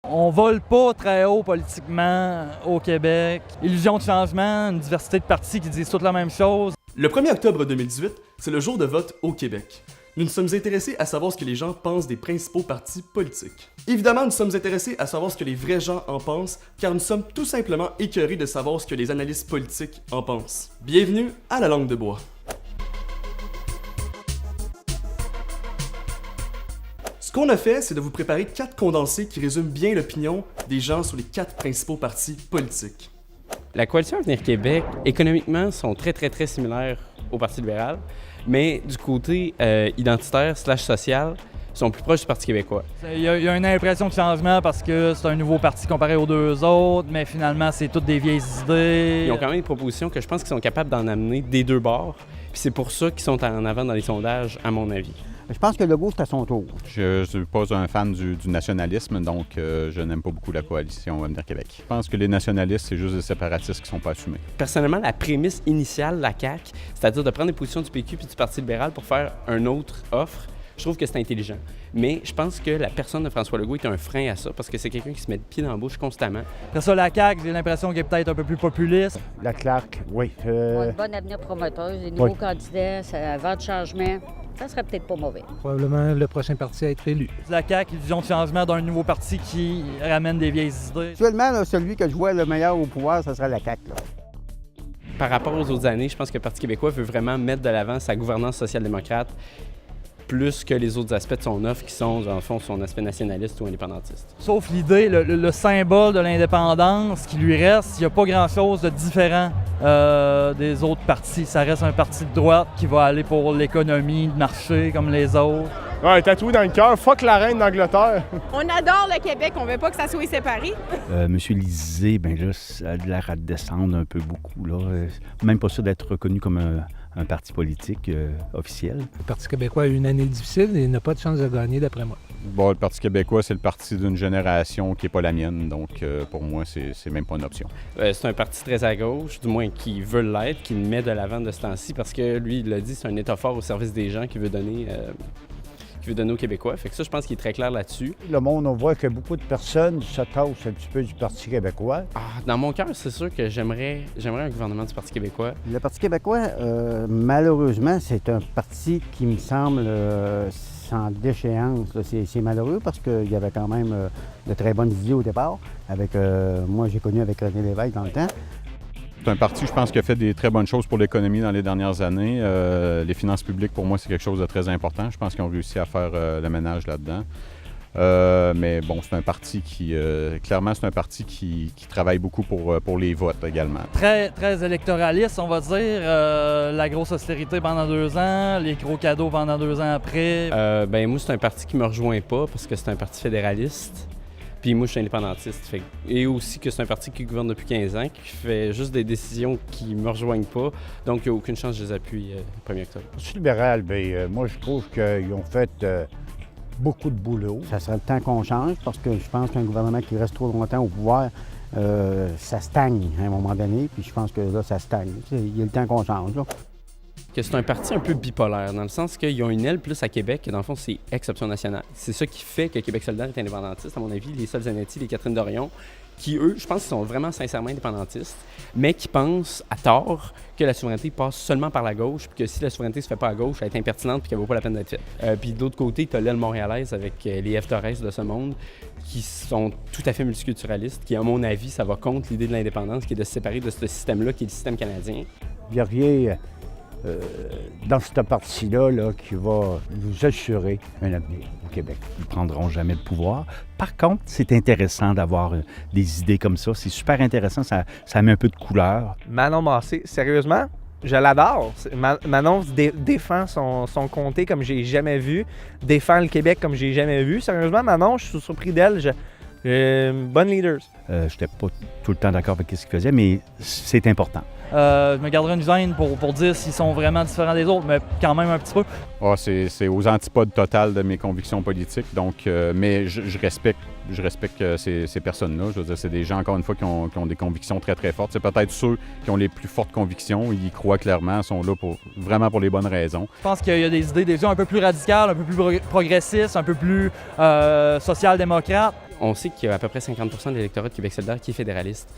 On vole pas très haut politiquement au Québec. Illusion de changement, une diversité de partis qui disent toutes la même chose. Le 1er octobre 2018, c'est le jour de vote au Québec. Nous nous sommes intéressés à savoir ce que les gens pensent des principaux partis politiques. Évidemment, nous sommes intéressés à savoir ce que les vrais gens en pensent, car nous sommes tout simplement écœurés de savoir ce que les analystes politiques en pensent. Bienvenue à La Langue de Bois. Ce qu'on a fait, c'est de vous préparer 4 condensés qui résument bien l'opinion des gens sur les 4 principaux partis politiques. La coalition Avenir Québec, économiquement, sont très similaires au Parti libéral, mais du côté identitaire/social, sont plus proches du Parti québécois. Il y a une impression de changement parce que c'est un nouveau parti comparé aux deux autres, mais finalement, c'est toutes des vieilles idées. Ils ont quand même des propositions que je pense qu'ils sont capables d'en amener des deux bords, puis c'est pour ça qu'ils sont en avant dans les sondages, à mon avis. Je pense que Legault, c'est à son tour. Je ne suis pas un fan du nationalisme, donc je n'aime pas beaucoup la coalition Avenir Québec. Je pense que les nationalistes, c'est juste des séparatistes qui ne sont pas assumés. Personnellement, la prémisse initiale, la CAQ, c'est-à-dire de prendre les positions du PQ puis du Parti libéral pour faire une autre offre, je trouve que c'est intelligent. Mais je pense que la personne de François Legault est un frein à ça, parce que c'est quelqu'un qui se met le pied dans la bouche constamment. Après ça, la CAQ, j'ai l'impression qu'elle est peut-être un peu plus populiste. La Clark, oui. Un bon avenir prometteur, des nouveaux candidats, ça va de changement. Ça serait peut-être pas mauvais. Probablement le prochain parti à être élu. La CAQ, illusion de changement d'un nouveau parti qui ramène des vieilles idées. Actuellement, là, celui que je vois le meilleur au pouvoir, ce serait la CAQ. Là. Par rapport aux autres années, je pense que le Parti québécois veut vraiment mettre de l'avant sa gouvernance social-démocrate plus que les autres aspects de son offre qui sont, dans le fond, son aspect nationaliste ou indépendantiste. Sauf l'idée, le symbole de l'indépendance qui lui reste, il n'y a pas grand-chose de différent des autres partis. Ça reste un parti de droite qui va aller pour l'économie de marché comme les autres. Ouais, tatoué dans le cœur, fuck la reine d'Angleterre. On adore le Québec, on veut pas que ça soit séparé. Monsieur Lisée, ben là, ça a l'air à descendre un peu beaucoup, là. Même pas sûr d'être reconnu comme un parti politique officiel. Le Parti québécois a eu une année difficile et n'a pas de chance de gagner, d'après moi. Bon, le Parti québécois, c'est le parti d'une génération qui n'est pas la mienne, donc pour moi, c'est même pas une option. C'est un parti très à gauche, du moins qui veut l'être, qui le met de l'avant de ce temps-ci, parce que lui, il l'a dit, c'est un État fort au service des gens qui veut donner aux Québécois. Fait que ça, je pense qu'il est très clair là-dessus. Le monde, on voit que beaucoup de personnes se tassent un petit peu du Parti québécois. Dans mon cœur, c'est sûr que j'aimerais un gouvernement du Parti québécois. Le Parti québécois, malheureusement, c'est un parti qui me semble sans déchéance. C'est malheureux parce qu'il y avait quand même de très bonnes idées au départ. Moi, j'ai connu avec René Lévesque dans le temps. C'est un parti, je pense, qui a fait des très bonnes choses pour l'économie dans les dernières années. Les finances publiques, pour moi, c'est quelque chose de très important. Je pense qu'ils ont réussi à faire le ménage là-dedans. Mais bon, c'est un parti qui, clairement, c'est un parti qui travaille beaucoup pour les votes également. Très électoraliste, on va dire. La grosse austérité pendant 2 ans, les gros cadeaux pendant 2 ans après. Moi, c'est un parti qui me rejoint pas parce que c'est un parti fédéraliste. Puis moi, je suis indépendantiste. Et aussi que c'est un parti qui gouverne depuis 15 ans, qui fait juste des décisions qui ne me rejoignent pas. Donc, il n'y a aucune chance que je les appuie le 1er octobre. Je suis libéral, bien, moi, je trouve qu'ils ont fait beaucoup de boulot. Ça serait le temps qu'on change parce que je pense qu'un gouvernement qui reste trop longtemps au pouvoir, ça stagne à un moment donné. Puis je pense que là, ça stagne. Il y a le temps qu'on change, là. Que c'est un parti un peu bipolaire, dans le sens qu'ils ont une aile plus à Québec, que dans le fond, c'est ex-option nationale. C'est ça qui fait que Québec solidaire est indépendantiste, à mon avis, les Sol Zanetti, les Catherine Dorion, qui, eux, je pense qu'ils sont vraiment sincèrement indépendantistes, mais qui pensent, à tort, que la souveraineté passe seulement par la gauche, puis que si la souveraineté se fait pas à gauche, elle est impertinente, puis qu'elle vaut pas la peine d'être faite. Puis de l'autre côté, tu as l'aile montréalaise avec les F. Torres de ce monde, qui sont tout à fait multiculturalistes, qui, à mon avis, ça va contre l'idée de l'indépendance, qui est de se séparer de ce système-là, qui est le système canadien. Il n'y a rien dans cette partie-là là, qui va nous assurer un avenir au Québec. Ils ne prendront jamais le pouvoir. Par contre, c'est intéressant d'avoir des idées comme ça. C'est super intéressant, ça met un peu de couleur. Manon Massé, sérieusement, je l'adore. Manon défend son comté comme j'ai jamais vu, défend le Québec comme j'ai jamais vu. Sérieusement, Manon, je suis surpris d'elle. Bonne leader. Je n'étais pas tout le temps d'accord avec ce qu'il faisait, mais c'est important. Je me garderai une gêne pour dire s'ils sont vraiment différents des autres, mais quand même un petit peu. C'est aux antipodes totales de mes convictions politiques, donc, mais je respecte ces personnes-là. Je veux dire, c'est des gens, encore une fois, qui ont des convictions très, très fortes. C'est peut-être ceux qui ont les plus fortes convictions, ils y croient clairement, sont là vraiment pour les bonnes raisons. Je pense qu'il y a des idées déjà un peu plus radicales, un peu plus progressistes, un peu plus social-démocrates. on sait qu'il y a à peu près 50% de l'électorat de Québec solidaire qui est fédéraliste.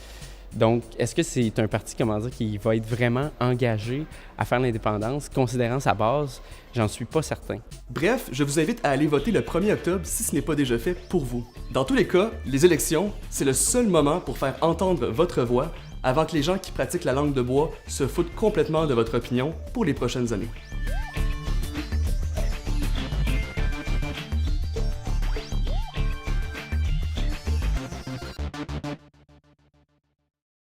Donc, est-ce que c'est un parti, qui va être vraiment engagé à faire l'indépendance, considérant sa base? J'en suis pas certain. Bref, je vous invite à aller voter le 1er octobre si ce n'est pas déjà fait pour vous. Dans tous les cas, les élections, c'est le seul moment pour faire entendre votre voix avant que les gens qui pratiquent la langue de bois se foutent complètement de votre opinion pour les prochaines années.